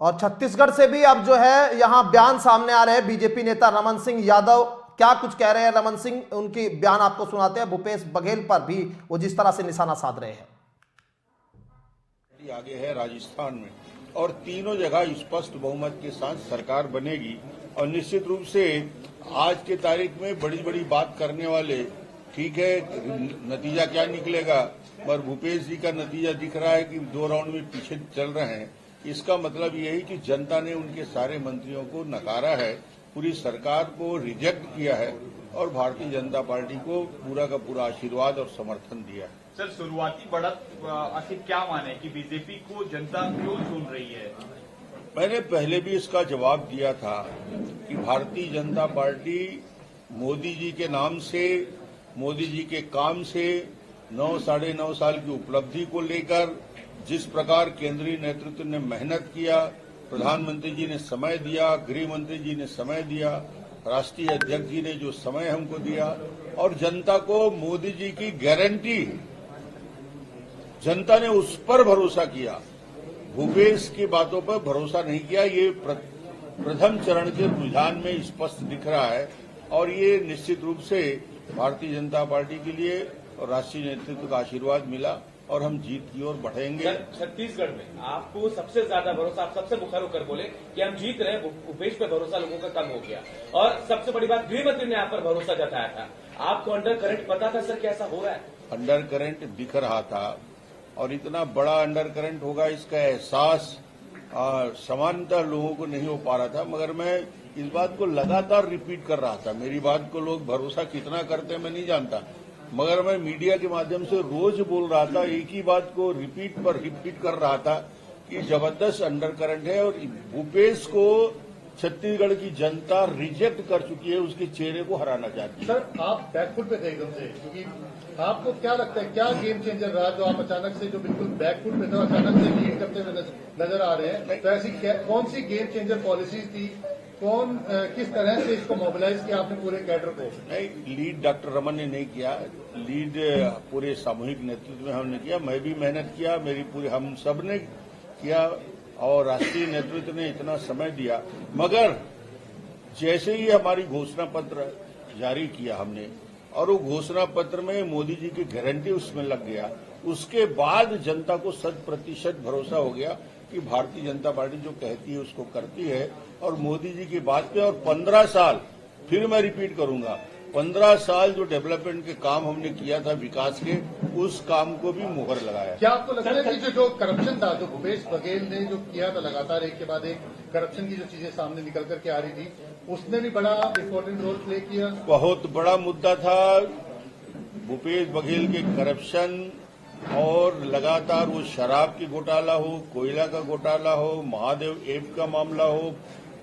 और छत्तीसगढ़ से भी अब जो है यहां बयान सामने आ रहे हैं। बीजेपी नेता रमन सिंह यादव क्या कुछ कह रहे हैं, रमन सिंह, उनकी बयान आपको सुनाते हैं। भूपेश बघेल पर भी वो जिस तरह से निशाना साध रहे हैं। आगे है राजस्थान में, और तीनों जगह स्पष्ट बहुमत के साथ सरकार बनेगी। और निश्चित रूप से आज के तारीख में बड़ी बड़ी बात करने वाले, ठीक है, नतीजा क्या निकलेगा, पर भूपेश जी का नतीजा दिख रहा है कि 2 राउंड में पीछे चल रहे हैं। इसका मतलब यही कि जनता ने उनके सारे मंत्रियों को नकारा है, पूरी सरकार को रिजेक्ट किया है और भारतीय जनता पार्टी को पूरा का पूरा आशीर्वाद और समर्थन दिया है। सर, शुरुआती बढ़त आखिर क्या माने कि बीजेपी को जनता क्यों चुन रही है? मैंने पहले भी इसका जवाब दिया था कि भारतीय जनता पार्टी मोदी जी के नाम से, मोदी जी के काम से, 9-9.5 साल की उपलब्धि को लेकर जिस प्रकार केंद्रीय नेतृत्व ने मेहनत किया, प्रधानमंत्री जी ने समय दिया, गृह मंत्री जी ने समय दिया, राष्ट्रीय अध्यक्ष जी ने जो समय हमको दिया, और जनता को मोदी जी की गारंटी, जनता ने उस पर भरोसा किया, भूपेश की बातों पर भरोसा नहीं किया। ये प्रथम चरण के रुझान में स्पष्ट दिख रहा है और ये निश्चित रूप से भारतीय जनता पार्टी के लिए और राष्ट्रीय नेतृत्व का आशीर्वाद मिला और हम जीत की ओर बढ़ेंगे। छत्तीसगढ़ में आपको सबसे ज्यादा भरोसा, आप सबसे मुखर होकर बोले कि हम जीत रहे, भूपेश पर भरोसा लोगों का कम हो गया। और सबसे बड़ी बात, गृह मंत्री ने आप पर भरोसा जताया था। आपको अंडर करंट पता था सर कैसा हो रहा है? अंडर करंट दिख रहा था और इतना बड़ा अंडर करंट होगा इसका एहसास सामान्यतः लोगों को नहीं हो पा रहा था, मगर मैं इस बात को लगातार रिपीट कर रहा था। मेरी बात को लोग भरोसा कितना करते हैं मैं नहीं जानता, मगर मैं मीडिया के माध्यम से रोज बोल रहा था, एक ही बात को रिपीट पर रिपीट कर रहा था कि जबरदस्त अंडर करंट है और भूपेश को छत्तीसगढ़ की जनता रिजेक्ट कर चुकी है, उसके चेहरे को हराना चाहती है। सर, आप बैकफुट पे थे एकदम से, क्योंकि आपको क्या लगता है क्या गेम चेंजर रहा जो आप अचानक से, जो बिल्कुल बैकफुट पे थे, अचानक से लीड करते हुए नजर आ रहे हैं? तो ऐसी कौन सी गेम चेंजर पॉलिसीज थी, किस तरह से इसको मोबिलाइज किया आपने पूरे कैडर को? नहीं, लीड डॉक्टर रमन ने नहीं किया, लीड पूरे सामूहिक नेतृत्व में हमने किया। मैं भी मेहनत किया, मेरी पूरी, हम सब ने किया और राष्ट्रीय नेतृत्व ने इतना समय दिया। मगर जैसे ही हमारी घोषणा पत्र जारी किया हमने और वो घोषणा पत्र में मोदी जी की गारंटी उसमें लग गया, उसके बाद जनता को 100% भरोसा हो गया कि भारतीय जनता पार्टी जो कहती है उसको करती है और मोदी जी की बात पे। और 15 साल, फिर मैं रिपीट करूंगा, 15 साल जो डेवलपमेंट के काम हमने किया था विकास के, उस काम को भी मुहर लगाया। क्या आपको लगता है कि जो करप्शन था, जो भूपेश बघेल ने जो किया था, लगातार एक के बाद एक करप्शन की जो चीजें सामने निकल करके आ रही थी, उसने भी बड़ा इंपॉर्टेंट रोल प्ले किया? बहुत बड़ा मुद्दा था भूपेश बघेल के करप्शन, और लगातार वो शराब की घोटाला हो, कोयला का घोटाला हो, महादेव ऐप का मामला हो,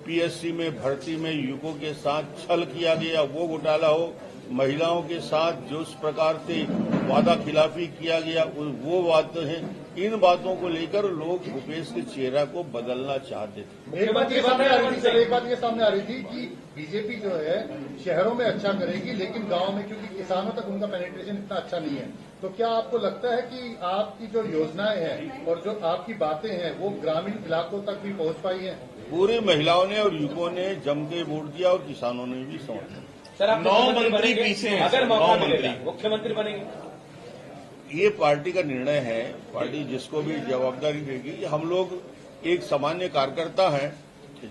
पीएससी में भर्ती में युवकों के साथ छल किया गया वो घोटाला हो, महिलाओं के साथ जो उस प्रकार से वादा खिलाफी किया गया वो बातें हैं। इन बातों को लेकर लोग भूपेश के चेहरा को बदलना चाहते थे। एक बात ये सामने आ रही थी कि बीजेपी जो है शहरों में अच्छा करेगी, लेकिन गांव में, क्योंकि किसानों तक उनका पेनिट्रेशन इतना अच्छा नहीं है, तो क्या आपको लगता है कि आपकी जो योजनाएं हैं और जो आपकी बातें हैं वो ग्रामीण इलाकों तक भी पहुंच पाई है? पूरी महिलाओं ने और युवकों ने जम के वोट दिया और किसानों ने भी समर्थन। सर, आप 9 मंत्री पीछे हैं, अगर मौका मिलेगा मुख्यमंत्री बनेंगे? ये पार्टी का निर्णय है, पार्टी जिसको भी जवाबदारी देगी। हम लोग एक सामान्य कार्यकर्ता हैं,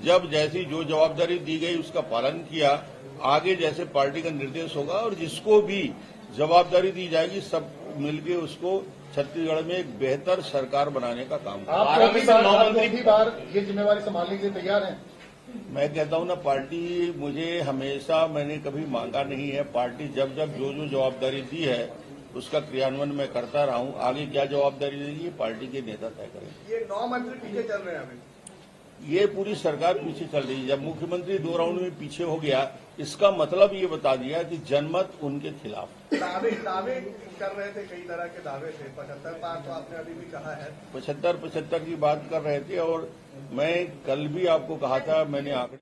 जब जैसी जो जवाबदारी दी गई उसका पालन किया, आगे जैसे पार्टी का निर्देश होगा और जिसको भी जवाबदारी दी जाएगी सब मिलके उसको छत्तीसगढ़ में एक बेहतर सरकार बनाने का काम करें। आप अगली बार ये जिम्मेवारी संभालने के लिए तैयार हैं? मैं कहता हूं ना, पार्टी मुझे हमेशा, मैंने कभी मांगा नहीं है। पार्टी जब जब जो जो जवाबदारी दी है उसका क्रियान्वयन मैं करता रहा हूं। आगे क्या जवाबदारी देगी पार्टी के नेता तय करेंगे। ये 9 मंत्री पीछे चल रहे हैं अभी, ये पूरी सरकार पीछे चल रही है। जब मुख्यमंत्री 2 राउंड में पीछे हो गया, इसका मतलब ये बता दिया कि जनमत उनके खिलाफ। दावे कर रहे थे, कई तरह के दावे थे, 75 पार तो आपने अभी भी कहा है, 75 की बात कर रहे थे और मैं कल भी आपको कहा था, मैंने आंकड़े